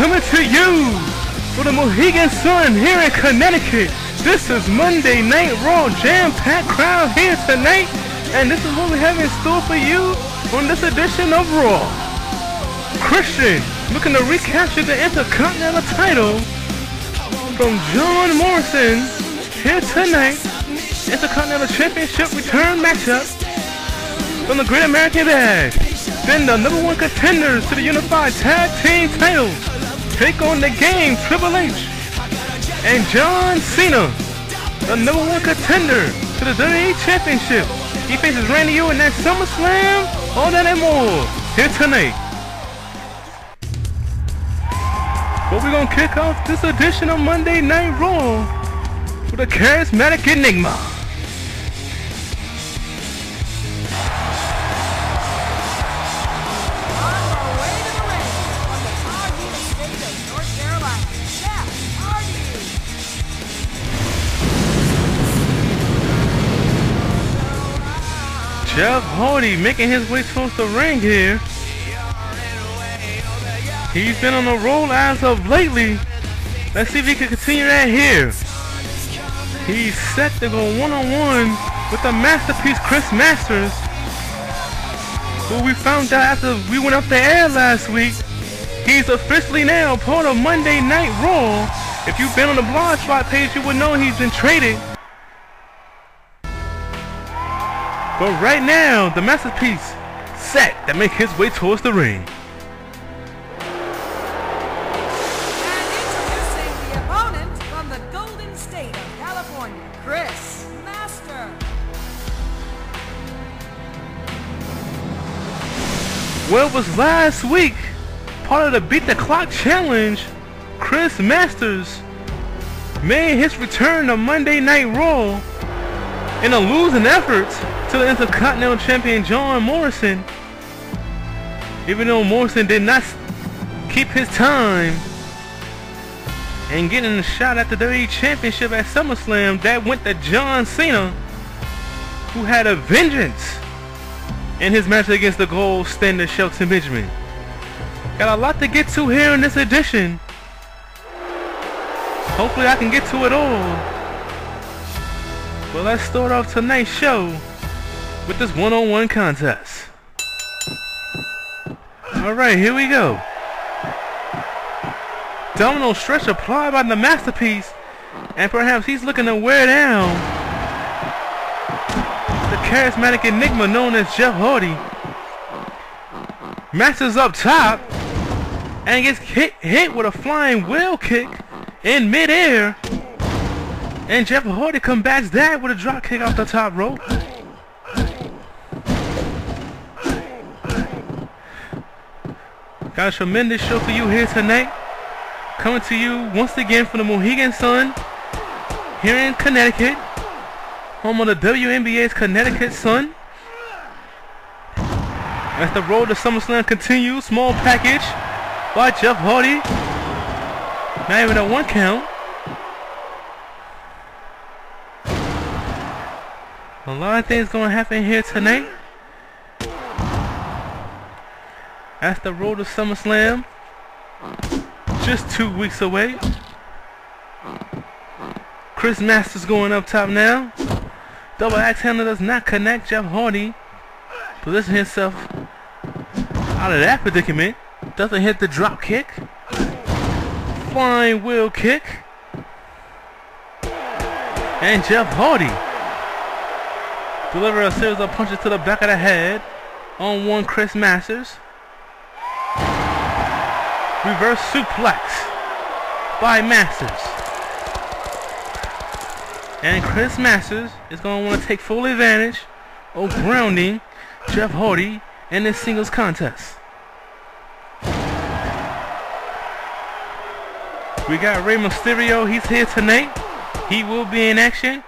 Coming to you from the Mohegan Sun here in Connecticut. This is Monday Night Raw, jam-packed crowd here tonight, and this is what we have in store for you on this edition of Raw. Christian looking to recapture the Intercontinental title from John Morrison here tonight. Intercontinental Championship return matchup from the Great American Bash. Then the #1 contenders to the Unified Tag Team titles take on the Game, Triple H and John Cena. The #1 contender to the WWE Championship. He faces Randy Orton at SummerSlam. All that and more here tonight. But we're going to kick off this edition of Monday Night Raw with a Charismatic Enigma. Jeff Hardy making his way towards the ring here. He's been on a roll as of lately. Let's see if he can continue that here. He's set to go one-on-one with the masterpiece Chris Masters, who we found out after we went up the air last week. He's officially now part of Monday Night Raw. If you've been on the Blogspot page, you would know he's been traded. But right now, the masterpiece set to make his way towards the ring. And introducing the opponent from the Golden State of California, Chris Master. Well, it was last week, part of the Beat the Clock Challenge, Chris Masters made his return to Monday Night Raw in a losing effort to the Intercontinental Champion John Morrison. Even though Morrison did not keep his time and getting a shot at the WWE Championship at SummerSlam, that went to John Cena, who had a vengeance in his match against the Gold Standard Shelton Benjamin. Got a lot to get to here in this edition. Hopefully I can get to it all. Well, let's start off tonight's show with this one-on-one contest. Alright, here we go. Domino stretch applied by the masterpiece, and perhaps he's looking to wear down the Charismatic Enigma known as Jeff Hardy. Masters up top and gets hit with a flying wheel kick in midair, and Jeff Hardy combats that with a drop kick off the top rope. Got a tremendous show for you here tonight. Coming to you once again from the Mohegan Sun here in Connecticut, home of the WNBA's Connecticut Sun. As the road to SummerSlam continues, small package by Jeff Hardy. Not even a 1 count. A lot of things going to happen here tonight. As the road to SummerSlam, just 2 weeks away. Chris Masters going up top now. Double axe handle does not connect. Jeff Hardy position himself out of that predicament. Doesn't hit the drop kick. Flying wheel kick. And Jeff Hardy deliver a series of punches to the back of the head on one Chris Masters. Reverse suplex by Masters. And Chris Masters is going to want to take full advantage of grounding Jeff Hardy in this singles contest. We got Rey Mysterio. He's here tonight. He will be in action.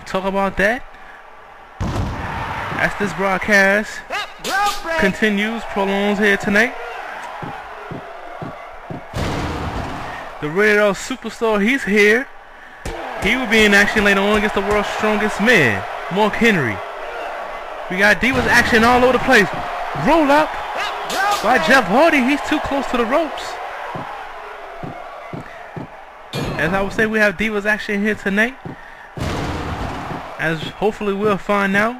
Talk about that as this broadcast continues, prolongs here tonight. The Rated R Superstar, he's here. He will be in action later on against the world's strongest man, Mark Henry. We got Divas action all over the place. Roll up. by Jeff Hardy. He's too close to the ropes. As I would say, we have Divas action here tonight. As hopefully we'll find out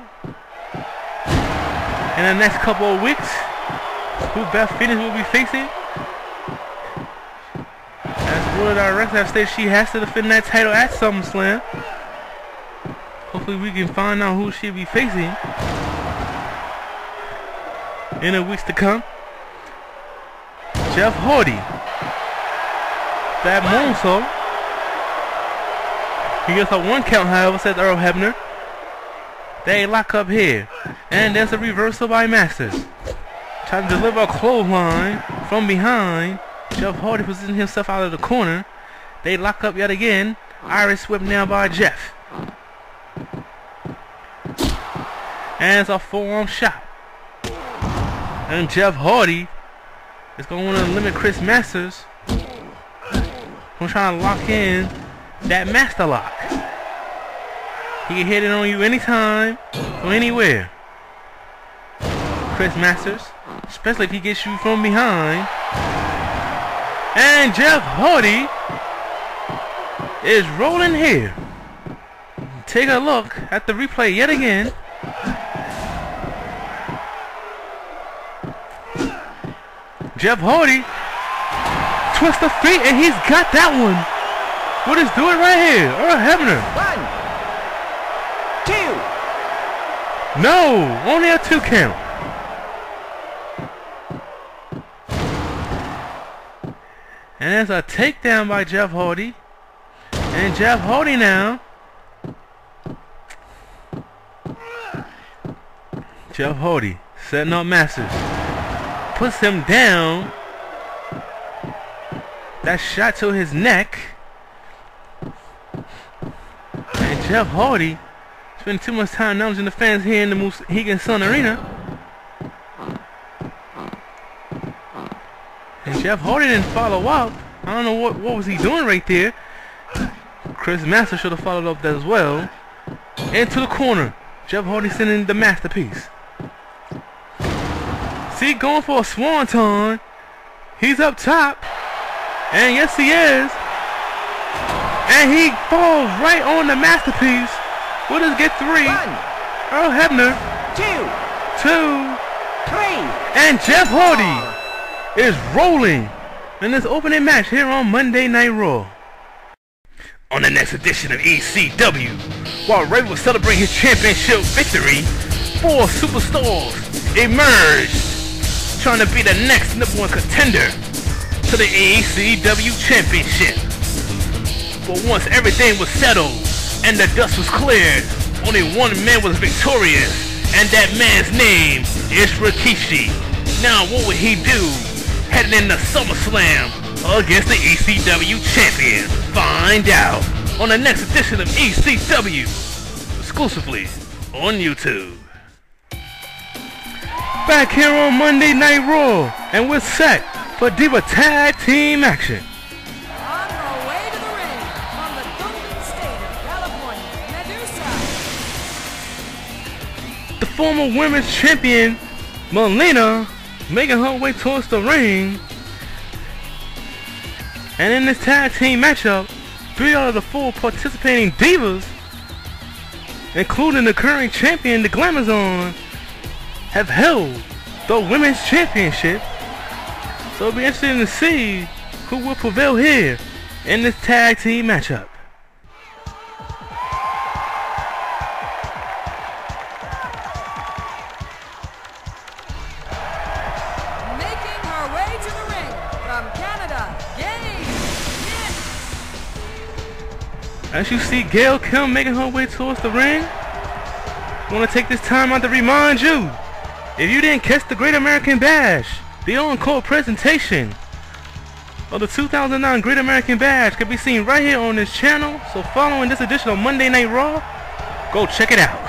in the next couple of weeks who Beth Phoenix will be facing. As Board of Directors have stated, she has to defend that title at SummerSlam. Hopefully we can find out who she'll be facing in the weeks to come. Jeff Hardy. That moonsault. He gets a 1 count, however, says Earl Hebner. They lock up here. And there's a reversal by Masters. Trying to deliver a clothesline from behind. Jeff Hardy positions himself out of the corner. They lock up yet again. Irish whip now by Jeff. And it's a forearm shot. And Jeff Hardy is going to want to limit Chris Masters from trying to lock in that master lock. He can hit it on you anytime or anywhere. Chris Masters, especially if he gets you from behind. And Jeff Hardy is rolling here. Take a look at the replay yet again. Jeff Hardy twists the feet and he's got that one. What is doing right here? Earl Hebner. 1, 2. No, only a 2 count. And there's a takedown by Jeff Hardy. And Jeff Hardy now. Jeff Hardy setting up Masters. Puts him down. That shot to his neck. And Jeff Hardy spending too much time announcing the fans here in the Mohegan Sun Arena. And Jeff Hardy didn't follow up. I don't know what was he doing right there. Chris Masters should have followed up as well. Into the corner. Jeff Hardy sending the masterpiece. See, going for a swanton. He's up top. And yes, he is. And he falls right on the masterpiece. What does get 3? 1. Earl Hebner. 2. 2. 3. And Jeff Hardy is rolling in this opening match here on Monday Night Raw. On the next edition of ECW, while Ray will celebrate his championship victory, 4 superstars emerged, trying to be the next #1 contender to the ECW championship. But once everything was settled and the dust was cleared, only one man was victorious, and that man's name is Rikishi. Now what would he do heading into SummerSlam against the ECW champion? Find out on the next edition of ECW, exclusively on YouTube. Back here on Monday Night Raw, and we're set for Diva Tag Team action. On the way to the ring from the Golden State of California, Medusa. The former women's champion, Melina, making her way towards the ring. And in this tag team matchup, 3 out of the 4 participating Divas, including the current champion, the Glamazon, have held the women's championship. So it'll be interesting to see who will prevail here in this tag team matchup. Making her way to the ring from Canada, Gail Kim. As you see Gail Kim making her way towards the ring, I want to take this time out to remind you, if you didn't catch the Great American Bash, the encore presentation of the 2009 Great American Bash can be seen right here on this channel. So following this edition of Monday Night Raw, go check it out.